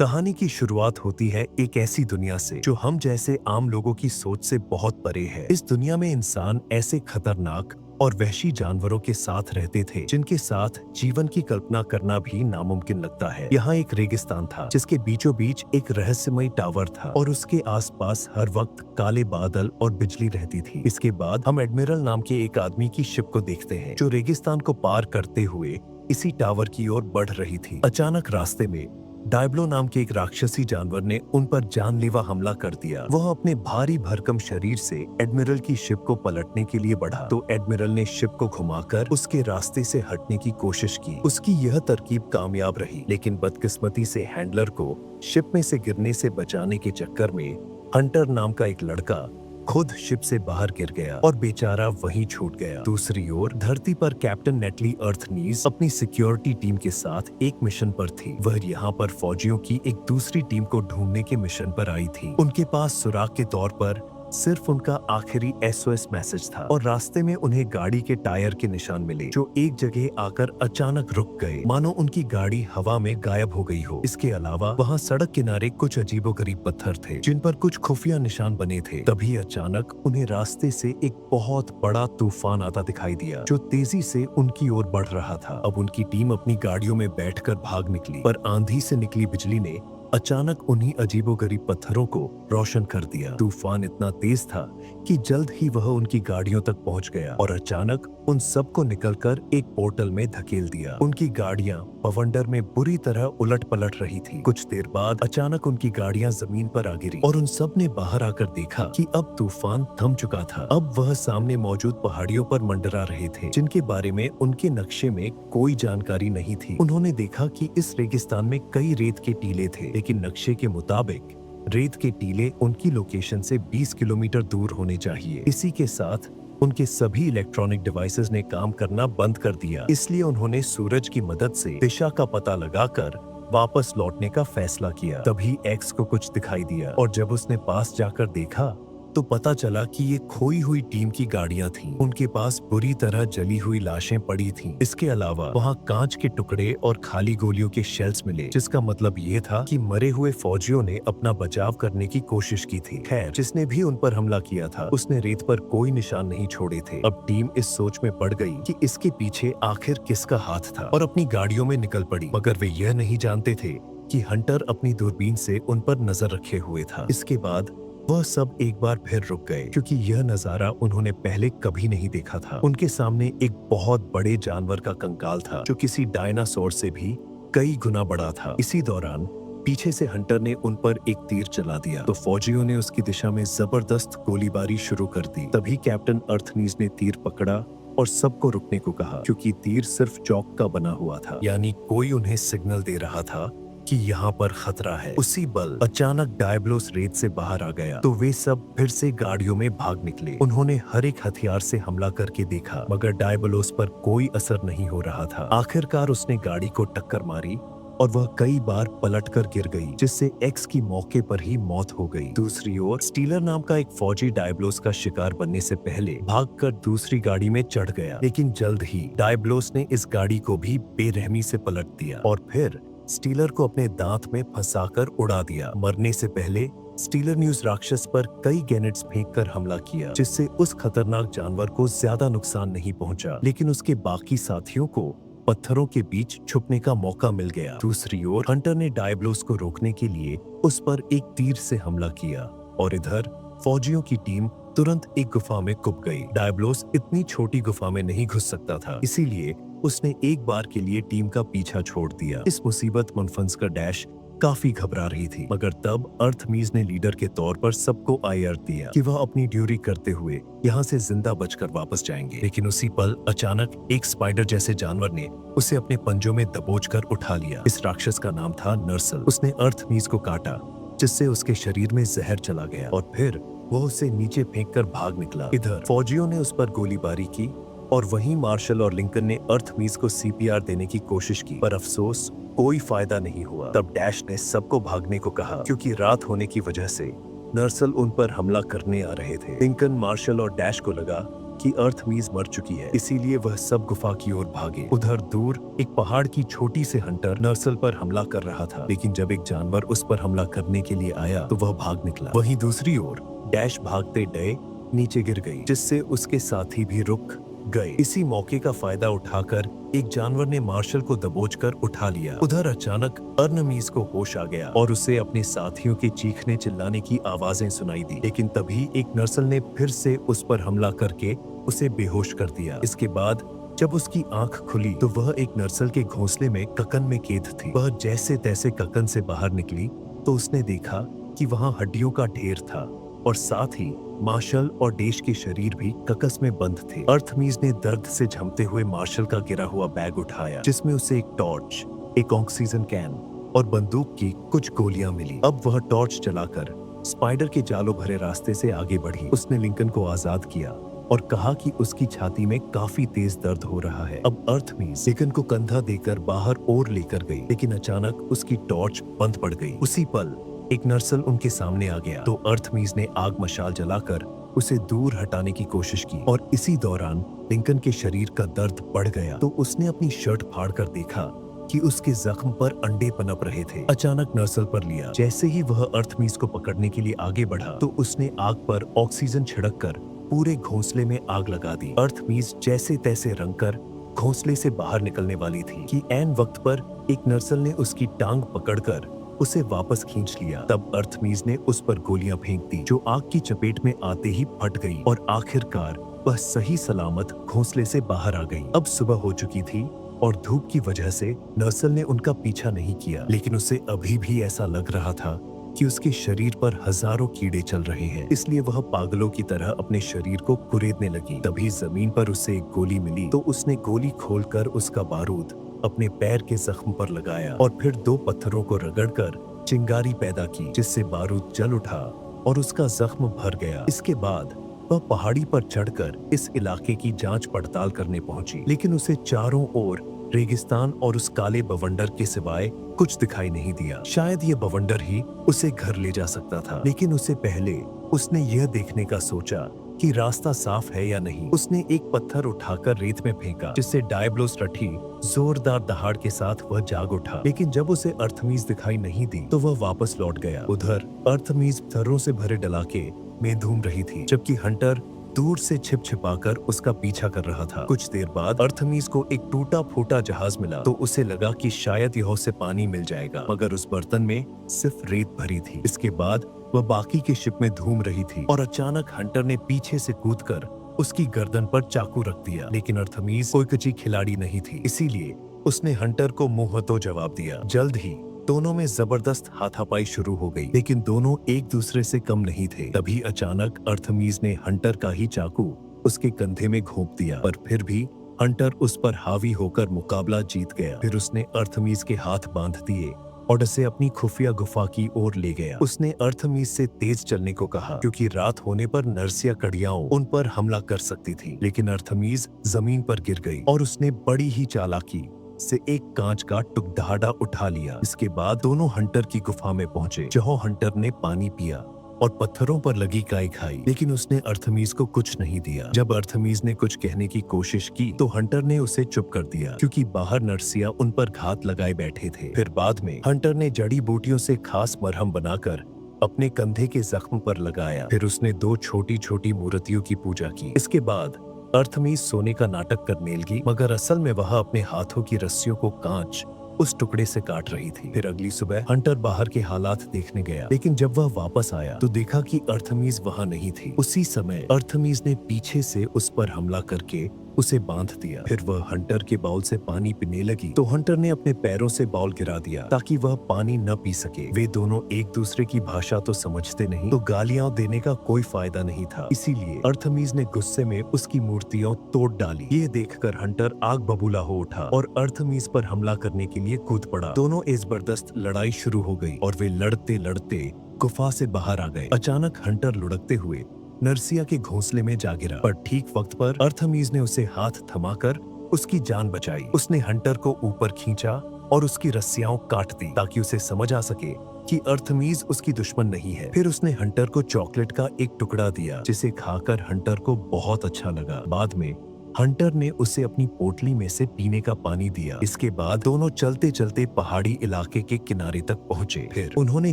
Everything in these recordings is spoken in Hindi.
कहानी की शुरुआत होती है एक ऐसी दुनिया से जो हम जैसे आम लोगों की सोच से बहुत परे है। इस दुनिया में इंसान ऐसे खतरनाक और वहशी जानवरों के साथ रहते थे जिनके साथ जीवन की कल्पना करना भी नामुमकिन लगता है। यहाँ एक रेगिस्तान था जिसके बीचों बीच एक रहस्यमय टावर था और उसके आसपास हर वक्त काले बादल और बिजली रहती थी। इसके बाद हम एडमिरल नाम के एक आदमी की शिप को देखते हैं जो रेगिस्तान को पार करते हुए इसी टावर की ओर बढ़ रही थी। अचानक रास्ते में डायब्लो नाम के एक राक्षसी जानवर ने उन पर जानलेवा हमला कर दिया। वह अपने भारी भरकम शरीर से एडमिरल की शिप को पलटने के लिए बढ़ा तो एडमिरल ने शिप को घुमाकर उसके रास्ते से हटने की कोशिश की। उसकी यह तरकीब कामयाब रही, लेकिन बदकिस्मती से हैंडलर को शिप में से गिरने से बचाने के चक्कर में हंटर नाम का एक लड़का खुद शिप से बाहर गिर गया और बेचारा वहीं छूट गया। दूसरी ओर धरती पर कैप्टन नेटली अर्थनीज अपनी सिक्योरिटी टीम के साथ एक मिशन पर थी। वह यहाँ पर फौजियों की एक दूसरी टीम को ढूंढने के मिशन पर आई थी। उनके पास सुराग के तौर पर सिर्फ उनका आखिरी SOS मैसेज था और रास्ते में उन्हें गाड़ी के टायर के निशान मिले जो एक जगह आकर अचानक रुक गए, मानो उनकी गाड़ी हवा में गायब हो गई हो। इसके अलावा वहाँ सड़क किनारे कुछ अजीबोगरीब पत्थर थे जिन पर कुछ खुफिया निशान बने थे। तभी अचानक उन्हें रास्ते से एक बहुत बड़ा तूफान आता दिखाई दिया जो तेजी से उनकी ओर बढ़ रहा था। अब उनकी टीम अपनी गाड़ियों में बैठकर भाग निकली, पर आंधी से निकली बिजली ने अचानक उन्हीं अजीबोगरीब पत्थरों को रोशन कर दिया। तूफान इतना तेज था कि जल्द ही वह उनकी गाड़ियों तक पहुंच गया और अचानक उन सबको निकलकर एक पोर्टल में धकेल दिया। उनकी गाड़ियां बवंडर में बुरी तरह उलट पलट रही थी। कुछ देर बाद अचानक उनकी गाड़ियां जमीन पर आ गिरी और उन सब ने बाहर आकर देखा कि अब तूफान थम चुका था। अब वह सामने मौजूद पहाड़ियों पर मंडरा रहे थे जिनके बारे में उनके नक्शे में कोई जानकारी नहीं थी। उन्होंने देखा कि इस रेगिस्तान में कई रेत के टीले थे, लेकिन नक्शे के मुताबिक रेत के टीले उनकी लोकेशन से 20 किलोमीटर दूर होने चाहिए। इसी के साथ उनके सभी इलेक्ट्रॉनिक डिवाइसेस ने काम करना बंद कर दिया। इसलिए उन्होंने सूरज की मदद से दिशा का पता लगाकर वापस लौटने का फैसला किया। तभी एक्स को कुछ दिखाई दिया और जब उसने पास जाकर देखा तो पता चला कि ये खोई हुई टीम की गाड़ियां थीं। उनके पास बुरी तरह जली हुई लाशें पड़ी थीं। इसके अलावा वहां कांच के टुकड़े और खाली गोलियों के शेल्स मिले, जिसका मतलब ये था कि मरे हुए फौजियों ने अपना बचाव करने की कोशिश की थी। खैर, जिसने भी उन पर हमला किया था उसने रेत पर कोई निशान नहीं छोड़े थे। अब टीम इस सोच में पड़ गई कि इसके पीछे आखिर किसका हाथ था और अपनी गाड़ियों में निकल पड़ी, मगर वे यह नहीं जानते थे कि हंटर अपनी दूरबीन से उन पर नजर रखे हुए था। इसके बाद वह सब एक बार फिर रुक गए क्योंकि यह नजारा उन्होंने पहले कभी नहीं देखा था। उनके सामने एक बहुत बड़े जानवर का कंकाल था जो किसी डायनासोर से भी कई गुना बड़ा था। इसी दौरान पीछे से हंटर ने उन पर एक तीर चला दिया तो फौजियों ने उसकी दिशा में जबरदस्त गोलीबारी शुरू कर दी। तभी कैप्टन अर्थनीज ने तीर पकड़ा और सबको रुकने को कहा क्योंकि तीर सिर्फ चौक का बना हुआ था, यानी कोई उन्हें सिग्नल दे रहा था कि यहाँ पर खतरा है। उसी बल अचानक डायब्लोस रेत से बाहर आ गया तो वे सब फिर से गाड़ियों में भाग निकले। उन्होंने हर एक हथियार से हमला करके देखा, मगर डायब्लोस पर कोई असर नहीं हो रहा था। आखिरकार उसने गाड़ी को टक्कर मारी और वह कई बार पलटकर गिर गई, जिससे एक्स की मौके पर ही मौत हो गई। दूसरी ओर स्टीलर नाम का एक फौजी डायब्लोस का शिकार बनने से पहले भागकर दूसरी गाड़ी में चढ़ गया, लेकिन जल्द ही डायब्लोस ने इस गाड़ी को भी बेरहमी से पलट दिया और फिर स्टीलर को अपने दांत में फंसाकर उड़ा दिया। मरने से पहले स्टीलर ने उस राक्षस पर कई ग्रेनेड्स फेंककर हमला किया, जिससे उस खतरनाक जानवर को ज्यादा नुकसान नहीं पहुंचा, लेकिन उसके बाकी साथियों को पत्थरों के बीच छुपने का मौका मिल गया। दूसरी ओर हंटर ने डायब्लोस को रोकने के लिए उस पर एक तीर से हमला किया और इधर फौजियों की टीम तुरंत एक गुफा में कुप गई। डायब्लोस इतनी छोटी गुफा में नहीं घुस सकता था, इसीलिए उसने एक बार के लिए टीम का पीछा छोड़ दिया। इस मुसीबत मुनफन्स का डैश काफी घबरा रही थी, मगर तब अर्थमीज ने लीडर के तौर पर सबको आयर्ट दिया कि वह अपनी ड्यूटी करते हुए यहाँ से जिंदा बचकर वापस जाएंगे। लेकिन उसी पल अचानक एक स्पाइडर जैसे जानवर ने उसे अपने पंजों में दबोचकर उठा लिया। इस राक्षस का नाम था नर्सल। उसने अर्थमीज को काटा, जिससे उसके शरीर में जहर चला गया और फिर वह उसे नीचे फेंककर भाग निकला। इधर फौजियों ने उस पर गोलीबारी की और वहीं मार्शल और लिंकन ने अर्थमीज को CPR देने की कोशिश की, पर अफसोस कोई फायदा नहीं हुआ। तब डैश ने सबको भागने को कहा क्योंकि रात होने की वजह से नर्सल उन पर हमला करने आ रहे थे। लिंकन, मार्शल और डैश को लगा कि अर्थमीज मर चुकी है, इसीलिए वह सब गुफा की ओर भागे। उधर दूर एक पहाड़ की छोटी से हंटर नर्सल पर हमला कर रहा था, लेकिन जब एक जानवर उस पर हमला करने के लिए आया तो वह भाग निकला। वहीं दूसरी ओर डैश भागते डे नीचे गिर गई, जिससे उसके साथी भी रुक गए। इसी मौके का फायदा उठाकर एक जानवर ने मार्शल को दबोचकर उठा लिया। उधर अचानक अर्नमीज को होश आ गया और उसे अपने साथियों के चीखने चिल्लाने की आवाजें सुनाई दी, लेकिन तभी एक नर्सल ने फिर से उस पर हमला करके उसे बेहोश कर दिया। इसके बाद जब उसकी आंख खुली तो वह एक नर्सल के घोंसले में ककन में कैद थी। वह जैसे तैसे ककन से बाहर निकली तो उसने देखा कि वहां हड्डियों का ढेर था और साथ ही मार्शल और डेश के शरीर भी ककस में बंद थे। अर्थमीज ने दर्द से झमते हुए मार्शल का गिरा हुआ बैग उठाया, जिसमें उसे एक टॉर्च, एक ऑक्सीजन कैन और बंदूक की कुछ गोलियां मिली। अब वह टॉर्च जलाकर स्पाइडर के जालों भरे रास्ते से आगे बढ़ी। उसने लिंकन को आजाद किया और कहा कि उसकी छाती में काफी तेज दर्द हो रहा है। अब अर्थमीज लिंकन को कंधा देकर बाहर और लेकर गई, लेकिन अचानक उसकी टॉर्च बंद पड़ गई। उसी पल एक नर्सल उनके सामने आ गया तो अर्थमीज ने आग मशाल जलाकर उसे दूर हटाने की कोशिश की और इसी दौरान लिंकन के शरीर का दर्द बढ़ गया तो उसने अपनी शर्ट फाड़कर देखा कि उसके जख्म पर अंडे पनप रहे थे। अचानक नर्सल पर लिया। जैसे ही वह अर्थमीज को पकड़ने के लिए आगे बढ़ा तो उसने आग पर ऑक्सीजन छिड़ककर पूरे घोंसले में आग लगा दी। अर्थमीज जैसे तैसे रंगकर घोंसले से बाहर निकलने वाली थी कि ऐन वक्त पर एक नर्सल ने उसकी टांग पकड़कर उसे वापस खींच लिया। तब अर्थमीज ने उस पर गोलियां फेंक दी, जो आग की चपेट में आते ही फट गई और आखिरकार वह सही सलामत घोंसले से बाहर आ गई। अब सुबह हो चुकी थी और धूप की वजह से नर्सल ने उनका पीछा नहीं किया, लेकिन उसे अभी भी ऐसा लग रहा था कि उसके शरीर पर हजारों कीड़े चल रहे हैं, इसलिए वह पागलों की तरह अपने शरीर को कुरेदने लगी। तभी जमीन पर उसे एक गोली मिली तो उसने गोली खोलकर उसका बारूद अपने पैर के जख्म पर लगाया और फिर 2 पत्थरों को रगड़कर चिंगारी पैदा की, जिससे बारूद जल उठा और उसका जख्म भर गया। इसके बाद वह पहाड़ी पर चढ़कर इस इलाके की जांच पड़ताल करने पहुंची, लेकिन उसे चारों ओर रेगिस्तान और उस काले बवंडर के सिवाय कुछ दिखाई नहीं दिया। शायद ये बवंडर ही उसे घर ले जा सकता था, लेकिन उससे पहले उसने यह देखने का सोचा कि रास्ता साफ है या नहीं। उसने एक पत्थर उठाकर रेत में फेंका, जिससे डायब्लोस रठी जोरदार दहाड़ के साथ वह जाग उठा, लेकिन जब उसे अर्थमीज दिखाई नहीं दी तो वह वापस लौट गया। उधर अर्थमीज पत्थरों से भरे डलाके में धूम रही थी, जबकि हंटर दूर से छिप छिपाकर उसका पीछा कर रहा था। कुछ देर बाद अर्थमीज को एक टूटा फूटा जहाज मिला तो उसे लगा कि शायद यहाँ से पानी मिल जाएगा, मगर उस बर्तन में सिर्फ रेत भरी थी। इसके बाद वह बाकी के शिप में धूम रही थी और अचानक हंटर ने पीछे से कूदकर उसकी गर्दन पर चाकू रख दिया, लेकिन अर्थमीज कोई कच्ची खिलाड़ी नहीं थी, इसीलिए उसने हंटर को मुंहतोड़ जवाब दिया। जल्द ही दोनों में जबरदस्त हाथापाई शुरू हो गई, लेकिन दोनों एक दूसरे से कम नहीं थे। तभी अचानक अर्थमीज ने हंटर का ही चाकू उसके कंधे में घोंप दिया, पर फिर भी हंटर उस पर हावी होकर मुकाबला जीत गया। फिर उसने अर्थमीज के हाथ बांध दिए और उसे अपनी खुफिया गुफा की ओर ले गया। उसने अर्थमीज से तेज चलने को कहा, क्योंकि रात होने पर नर्सिया कड़ियाओं उन पर हमला कर सकती थी, लेकिन अर्थमीज जमीन पर गिर गई और उसने बड़ी ही चालाकी से एक कांच का टुकड़ा उठा लिया। इसके बाद दोनों हंटर की गुफा में पहुंचे, जहां हंटर ने पानी पिया और पत्थरों पर लगी काई खाई, लेकिन उसने अर्थमीज को कुछ नहीं दिया। जब अर्थमीज ने कुछ कहने की कोशिश की तो हंटर ने उसे चुप कर दिया, क्योंकि बाहर नर्सिया उन पर घात लगाए बैठे थे। फिर बाद में हंटर ने जड़ी बूटियों से खास मरहम बनाकर अपने कंधे के जख्म पर लगाया। फिर उसने 2 छोटी छोटी मूर्तियों की पूजा की। इसके बाद अर्थमीज सोने का नाटक करने लगी, मगर असल में वह अपने हाथों की रस्सियों को कांच उस टुकड़े से काट रही थी। फिर अगली सुबह हंटर बाहर के हालात देखने गया, लेकिन जब वह वापस आया तो देखा कि अर्थमीज वहां नहीं थी। उसी समय अर्थमीज ने पीछे से उस पर हमला करके उसे बांध दिया। फिर वह हंटर के बाउल से पानी पीने लगी तो हंटर ने अपने पैरों से बाउल गिरा दिया ताकि वह पानी न पी सके। वे दोनों एक दूसरे की भाषा तो समझते नहीं, तो गालियां देने का कोई फायदा नहीं था, इसीलिए अर्थमीज ने गुस्से में उसकी मूर्तियां तोड़ डाली। ये देखकर हंटर आग बबूला हो उठा और अर्थमीज पर हमला करने के लिए कूद पड़ा। दोनों इस जबरदस्त लड़ाई शुरू हो गई और वे लड़ते लड़ते गुफा से बाहर आ गए। अचानक हंटर लुढ़कते हुए नर्सिया के घोंसले में जा गिरा, पर ठीक वक्त पर अर्थमीज ने उसे हाथ थमाकर उसकी जान बचाई। उसने हंटर को ऊपर खींचा और उसकी रस्सियां काट दी ताकि उसे समझ आ सके कि अर्थमीज उसकी दुश्मन नहीं है। फिर उसने हंटर को चॉकलेट का एक टुकड़ा दिया जिसे खाकर हंटर को बहुत अच्छा लगा। बाद में हंटर ने उसे अपनी पोटली में से पीने का पानी दिया। इसके बाद दोनों चलते चलते पहाड़ी इलाके के किनारे तक पहुंचे। फिर उन्होंने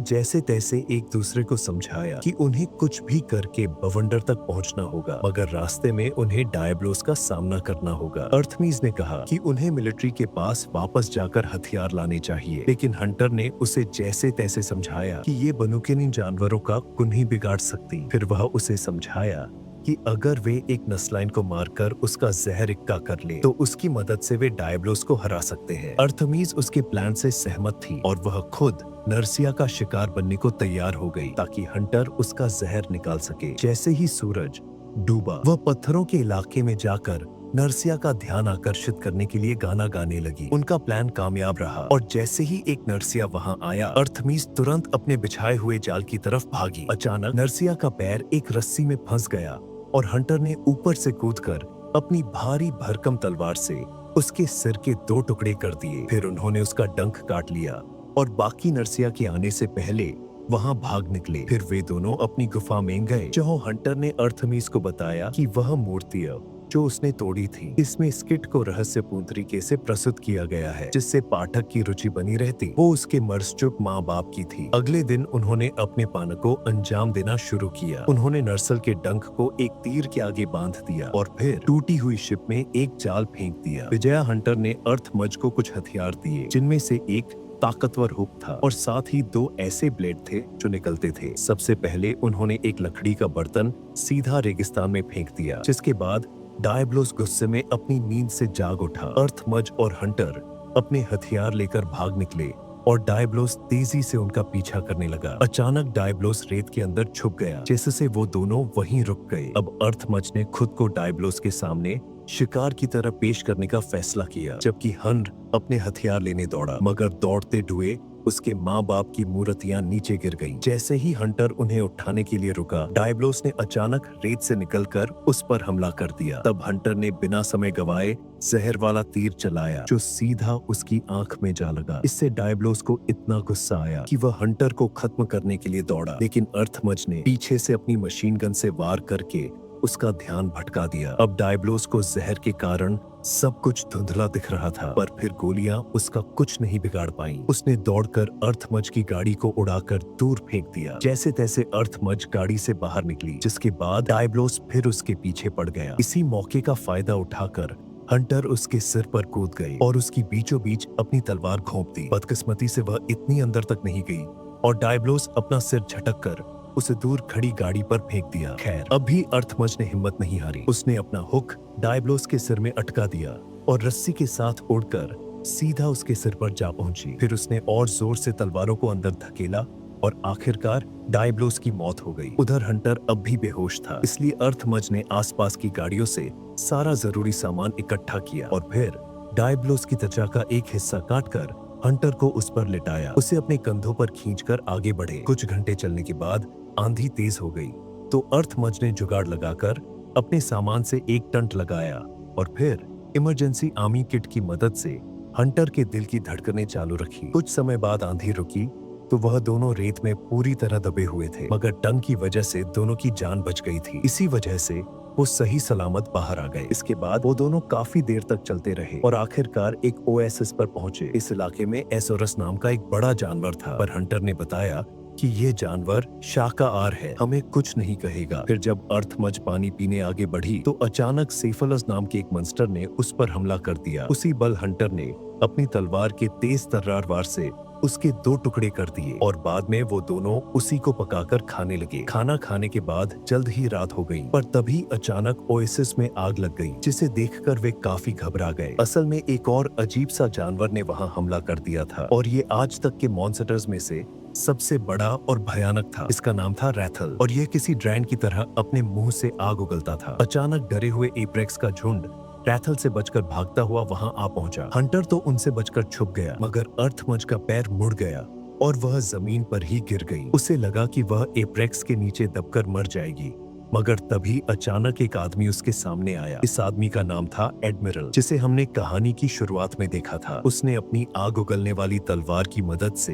जैसे तैसे एक दूसरे को समझाया कि उन्हें कुछ भी करके बवंडर तक पहुंचना होगा, मगर रास्ते में उन्हें डायब्लोस का सामना करना होगा। अर्थमीज ने कहा कि उन्हें मिलिट्री के पास वापस जाकर हथियार लाने चाहिए, लेकिन हंटर ने उसे जैसे तैसे समझाया कि ये बनुकेनी जानवरों का कुन्ही बिगाड़ सकती। फिर वह उसे समझाया कि अगर वे एक नस्लाइन को मारकर उसका जहर इक्का कर ले तो उसकी मदद से वे डायब्लोस को हरा सकते हैं। अर्थमीज उसके प्लान से सहमत थी और वह खुद नर्सिया का शिकार बनने को तैयार हो गई ताकि हंटर उसका जहर निकाल सके। जैसे ही सूरज डूबा, वह पत्थरों के इलाके में जाकर नर्सिया का ध्यान आकर्षित करने के लिए गाना गाने लगी। उनका प्लान कामयाब रहा और जैसे ही एक नर्सिया वहां आया, अर्थमीज तुरंत अपने बिछाए हुए जाल की तरफ भागी। अचानक नर्सिया का पैर एक रस्सी में फंस गया और हंटर ने ऊपर से कूदकर अपनी भारी भरकम तलवार से उसके सिर के 2 टुकड़े कर दिए। फिर उन्होंने उसका डंक काट लिया और बाकी नर्सिया के आने से पहले वहां भाग निकले। फिर वे दोनों अपनी गुफा में गए, जहां हंटर ने अर्थमीज को बताया कि वह मूर्ति जो उसने तोड़ी थी, इसमें स्किट को रहस्यपूर्ण तरीके से प्रस्तुत किया गया है, जिससे पाठक की रुचि बनी रहती। वो उसके मरचुक माँ बाप की थी। अगले दिन उन्होंने अपने पान को अंजाम देना शुरू किया। उन्होंने नर्सल के डंक को एक तीर के आगे बांध दिया और फिर टूटी हुई शिप में एक जाल फेंक दिया। विजया हंटर ने अर्थमज को कुछ हथियार दिए, जिनमें से एक ताकतवर हुक था और साथ ही 2 ऐसे ब्लेड थे जो निकलते थे। सबसे पहले उन्होंने एक लकड़ी का बर्तन सीधा रेगिस्तान में फेंक दिया, जिसके बाद डायब्लोस गुस्से में अपनी नींद से जाग उठा। अर्थमज और हंटर अपने हथियार लेकर भाग निकले और डायब्लोस तेजी से उनका पीछा करने लगा। अचानक डायब्लोस रेत के अंदर छुप गया, जिससे वो दोनों वहीं रुक गए। अब अर्थमज ने खुद को डायब्लोस के सामने शिकार की तरह पेश करने का फैसला किया, जबकि हंर अपने हथियार लेने दौड़ा, मगर दौड़ते हुए उसके माँ बाप की मूर्तियां नीचे गिर गईं। जैसे ही हंटर उन्हें उठाने के लिए रुका, डायब्लोस ने अचानक रेत से निकलकर उस पर हमला कर दिया। तब हंटर ने बिना समय गवाए जहर वाला तीर चलाया, जो सीधा उसकी आंख में जा लगा। इससे डायब्लोस को इतना गुस्सा आया कि वह हंटर को खत्म करने के लिए दौड़ा, लेकिन अर्थमज ने पीछे से अपनी मशीन गन से वार करके उसका ध्यान भटका दिया। अब डायब्लोस को जहर के कारण सब कुछ धुंधला दिख रहा था, पर फिर गोलियां उसका कुछ नहीं बिगाड़ पाईं। उसने दौड़कर अर्थमज की गाड़ी को उड़ाकर दूर फेंक दिया। जैसे तैसे अर्थमज गाड़ी से बाहर निकली, जिसके बाद डायब्लोस फिर उसके पीछे पड़ गया। इसी मौके का फायदा उठाकर हंटर उसके सिर पर कूद गए और उसकी बीचों बीच अपनी तलवार घोंप दी। बदकिस्मती से वह इतनी अंदर तक नहीं गई और डायब्लोस अपना सिर झटक कर उसे दूर खड़ी गाड़ी पर फेंक दिया। खैर, अब भी अर्थमज ने हिम्मत नहीं हारी। उसने अपना हुक डायब्लोस के सिर में अटका दिया और रस्सी के साथ उड़कर सीधा उसके सिर पर जा पहुंची। फिर उसने और जोर से तलवारों को अंदर धकेला और आखिरकार डायब्लोस की मौत हो गई। उधर हंटर अब भी बेहोश था, इसलिए अर्थमज ने आसपास की गाड़ियों से सारा जरूरी सामान इकट्ठा किया और फिर डायब्लोस की त्वचा का एक हिस्सा काटकर हंटर को उस पर लिटाया। उसे अपने कंधों पर खींचकर आगे बढ़े। कुछ घंटे चलने के बाद आंधी तेज हो गई, तो अर्थमज ने जुगाड़ लगाकर अपने सामान से एक टंट लगाया और फिर इमरजेंसी आर्मी किट की मदद से हंटर के दिल की धड़कनें चालू रखी। कुछ समय बाद आंधी रुकी तो वह दोनों रेत में पूरी तरह दबे हुए थे, मगर टंग की वजह से दोनों की जान बच गई थी। इसी वजह से वो सही सलामत बाहर आ गए। इसके बाद वो दोनों काफी देर तक चलते रहे और आखिरकार एक ओएसिस पर पहुंचे। इस इलाके में एसोरस नाम का एक बड़ा जानवर था, पर हंटर ने बताया कि ये जानवर शाकाहार है, हमें कुछ नहीं कहेगा। फिर जब अर्थमज पानी पीने आगे बढ़ी तो अचानक सेफलस नाम के एक मंस्टर ने उस पर हमला कर दिया। उसी बल हंटर ने अपनी तलवार के तेज तर्रार वार से उसके 2 टुकड़े कर दिए और बाद में वो दोनों उसी को पकाकर खाने लगे। खाना खाने के बाद जल्द ही रात हो गई, पर तभी अचानक ओएसिस में आग लग गई, जिसे देखकर वे काफी घबरा गए। असल में एक और अजीब सा जानवर ने वहां हमला कर दिया था और ये आज तक के मॉन्स्टर्स में से सबसे बड़ा और भयानक था। इसका नाम था रैथल और यह किसी ड्रैगन की तरह अपने मुंह से आग उगलता था। अचानक डरे हुए एप्रेक्स का झुंड रैथल से बचकर भागता हुआ वहां आ पहुंचा। हंटर तो उनसे बचकर छुप गया, मगर अर्थमज का पैर मुड़ गया और वह जमीन पर ही गिर गई। उसे लगा कि वह एप्रेक्स के नीचे दबकर मर जाएगी, मगर तभी अचानक एक आदमी उसके सामने आया। इस आदमी का नाम था एडमिरल, जिसे हमने कहानी की शुरुआत में देखा था। उसने अपनी आग उगलने वाली तलवार की मदद से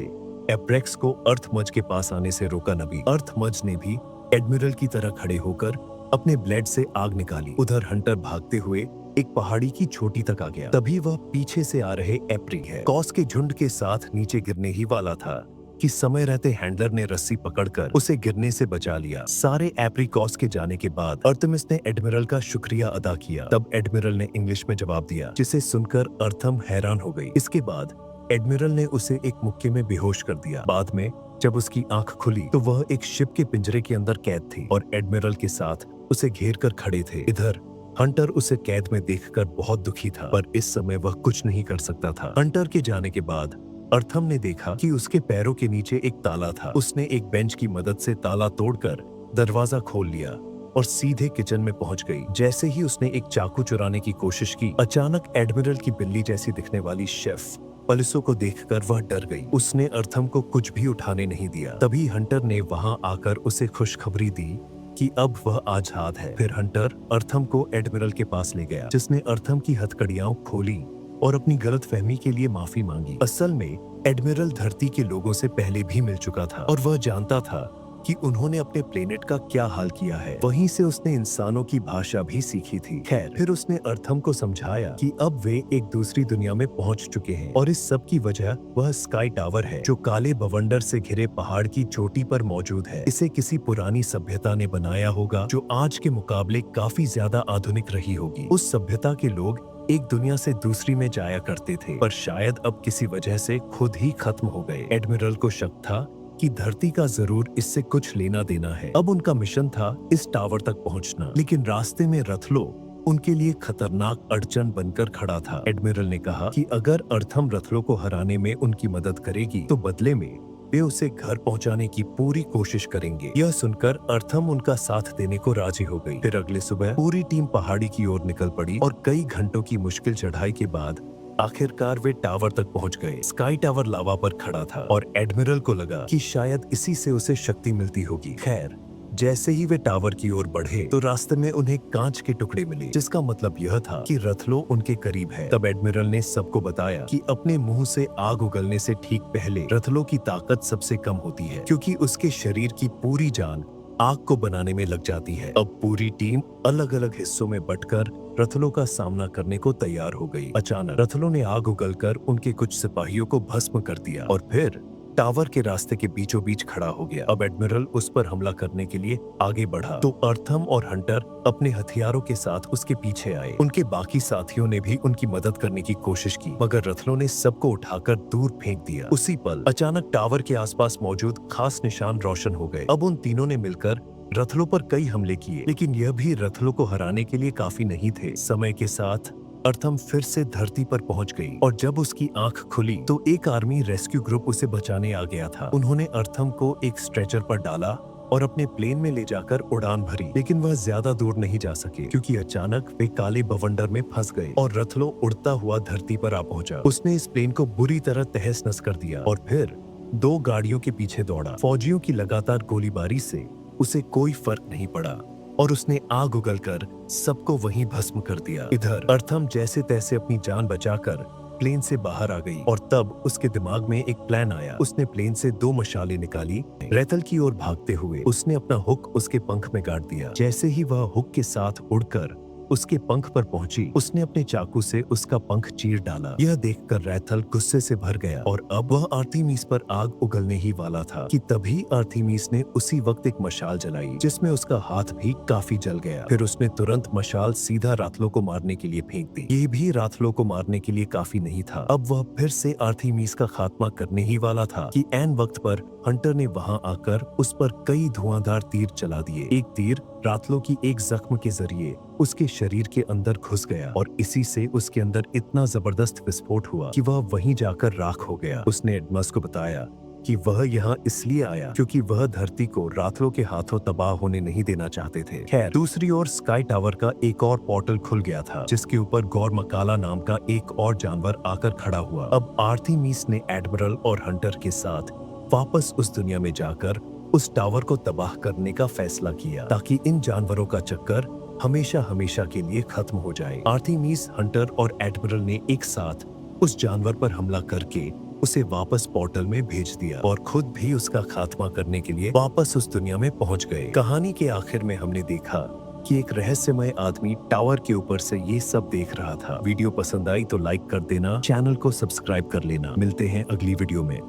एब्रेक्स को अर्थमज के पास आने से रोका नहीं। अर्थमज ने भी एडमिरल की तरह खड़े होकर अपने ब्लेड से आग निकाली। उधर हंटर भागते हुए एक पहाड़ी की चोटी तक आ गया। तभी वह पीछे से आ रहे एप्रिकॉस के झुंड के साथ नीचे गिरने ही वाला था कि समय रहते हैंडलर ने रस्सी पकड़कर उसे गिरने से बचा लिया। सारे एप्रिकॉस के जाने के बाद अर्थमिस ने एडमिरल का शुक्रिया अदा किया। तब एडमिरल ने इंग्लिश में जवाब दिया, जिसे सुनकर अर्थम हैरान हो गई। इसके बाद एडमिरल ने उसे एक मुक्के में बेहोश कर दिया। बाद में जब उसकी आंख खुली तो वह एक शिप के पिंजरे के अंदर कैद थी और एडमिरल के साथ उसे घेर कर खड़े थे। इधर हंटर उसे कैद में देखकर बहुत दुखी था, पर इस समय वह कुछ नहीं कर सकता था। हंटर के जाने के बाद अर्थम ने देखा कि उसके पैरों के नीचे एक ताला था। उसने एक बेंच की मदद से ताला तोड़कर दरवाजा खोल लिया और सीधे किचन में पहुंच गई। जैसे ही उसने एक चाकू चुराने की कोशिश की, अचानक एडमिरल की बिल्ली जैसी दिखने वाली शेफ पलिसो को देखकर वह डर गई। उसने अर्थम को कुछ भी उठाने नहीं दिया। तभी हंटर ने वहां आकर उसे खुशखबरी दी कि अब वह आजाद है। फिर हंटर अर्थम को एडमिरल के पास ले गया, जिसने अर्थम की हथकड़ियां खोली और अपनी गलतफहमी के लिए माफी मांगी। असल में एडमिरल धरती के लोगों से पहले भी मिल चुका था और वह जानता था कि उन्होंने अपने प्लेनेट का क्या हाल किया है। वहीं से उसने इंसानों की भाषा भी सीखी थी। खैर, फिर उसने अर्थम को समझाया कि अब वे एक दूसरी दुनिया में पहुंच चुके हैं और इस सब की वजह वह स्काई टावर है, जो काले बवंडर से घिरे पहाड़ की चोटी पर मौजूद है। इसे किसी पुरानी सभ्यता ने बनाया होगा, जो आज के मुकाबले काफी ज्यादा आधुनिक रही होगी। उस सभ्यता के लोग एक दुनिया से दूसरी में जाया करते थे, पर शायद अब किसी वजह से खुद ही खत्म हो गए। एडमिरल को शक था कि धरती का जरूर इससे कुछ लेना देना है। अब उनका मिशन था इस टावर तक पहुंचना, लेकिन रास्ते में रथलो उनके लिए खतरनाक अड़चन बनकर खड़ा था। एडमिरल ने कहा कि अगर अर्थम रथलो को हराने में उनकी मदद करेगी तो बदले में वे उसे घर पहुंचाने की पूरी कोशिश करेंगे। यह सुनकर अर्थम उनका साथ देने को राजी हो गई। फिर अगले सुबह पूरी टीम पहाड़ी की ओर निकल पड़ी और कई घंटों की मुश्किल चढ़ाई के बाद आखिरकार वे टावर तक पहुंच गए। स्काई टावर लावा पर खड़ा था और एडमिरल को लगा कि शायद इसी से उसे शक्ति मिलती होगी। खैर, जैसे ही वे टावर की ओर बढ़े तो रास्ते में उन्हें कांच के टुकड़े मिले, जिसका मतलब यह था कि रथलो उनके करीब है। तब एडमिरल ने सबको बताया कि अपने मुंह से आग उगलने से ठीक पहले रथलो की ताकत सबसे कम होती है, क्योंकि उसके शरीर की पूरी जान आग को बनाने में लग जाती है। अब पूरी टीम अलग अलग हिस्सों में बंटकर रथलो का सामना करने को तैयार हो गई। अचानक रथलो ने आग उगलकर उनके कुछ सिपाहियों को भस्म कर दिया और फिर टावर के रास्ते के बीचों बीच खड़ा हो गया। अब एडमिरल उस पर हमला करने के लिए आगे बढ़ा तो अर्थम और हंटर अपने हथियारों के साथ उसके पीछे आए। उनके बाकी साथियों ने भी उनकी मदद करने की कोशिश की, मगर रथलो ने सबको उठाकर दूर फेंक दिया। उसी पल अचानक टावर के आसपास मौजूद खास निशान रोशन हो गए। अब उन तीनों ने मिलकर रथलो पर कई हमले किए, लेकिन यह भी रथलो को हराने के लिए काफी नहीं थे। समय के साथ अर्थम फिर से धरती पर पहुंच गई और जब उसकी आंख खुली तो एक आर्मी रेस्क्यू ग्रुप उसे बचाने आ गया था। उन्होंने अर्थम को एक स्ट्रेचर पर डाला और अपने प्लेन में ले जाकर उड़ान भरी, लेकिन वह ज्यादा दूर नहीं जा सके क्योंकि अचानक वे काले बवंडर में फंस गए और रथलो उड़ता हुआ धरती पर आ पहुंचा। उसने इस प्लेन को बुरी तरह तहस नस कर दिया और फिर 2 गाड़ियों के पीछे दौड़ा। फौजियों की लगातार गोलीबारी से उसे कोई फर्क नहीं पड़ा और उसने आग उगलकर सबको वहीं भस्म कर दिया। इधर अर्थम जैसे तैसे अपनी जान बचाकर प्लेन से बाहर आ गई और तब उसके दिमाग में एक प्लान आया। उसने प्लेन से 2 मशालें निकाली। रेतल की ओर भागते हुए उसने अपना हुक उसके पंख में गाड़ दिया। जैसे ही वह हुक के साथ उड़कर उसके पंख पर पहुंची, उसने अपने चाकू से उसका पंख चीर डाला। यह देखकर रेथल गुस्से से भर गया और अब वह आर्थिमीस पर आग उगलने ही वाला था कि तभी आर्थिमीस ने उसी वक्त एक मशाल जलाई, जिसमें उसका हाथ भी काफी जल गया। फिर उसने तुरंत मशाल सीधा राथलो को मारने के लिए फेंक दी। ये भी राथलो को मारने के लिए काफी नहीं था। अब वह फिर से आर्थिमीस का खात्मा करने ही वाला था कि ऐन वक्त पर हंटर ने वहां आकर उस पर कई धुआंधार तीर चला दिए। एक तीर राथलो की एक जख्म के जरिए उसके शरीर के अंदर घुस गया और इसी से उसके अंदर इतना जबरदस्त विस्फोट हुआ कि वह वहीं जाकर राख हो गया। उसने एडमस को बताया कि वह यहाँ इसलिए आया क्योंकि वह धरती को राथलो के हाथों तबाह होने नहीं देना चाहते थे। खैर, दूसरी ओर स्काई टावर का एक और पोर्टल खुल गया था, जिसके ऊपर गौर मकाला नाम का एक और जानवर आकर खड़ा हुआ। अब आर्थिमीस ने एडमिरल और हंटर के साथ वापस उस दुनिया में जाकर उस टावर को तबाह करने का फैसला किया ताकि इन जानवरों का चक्कर हमेशा हमेशा के लिए खत्म हो जाए। आर्टेमिस, हंटर और एडमिरल ने एक साथ उस जानवर पर हमला करके उसे वापस पोर्टल में भेज दिया और खुद भी उसका खात्मा करने के लिए वापस उस दुनिया में पहुंच गए। कहानी के आखिर में हमने देखा कि एक रहस्यमय आदमी टावर के ऊपर से ये सब देख रहा था। वीडियो पसंद आई तो लाइक कर देना, चैनल को सब्सक्राइब कर लेना। मिलते हैं अगली वीडियो में।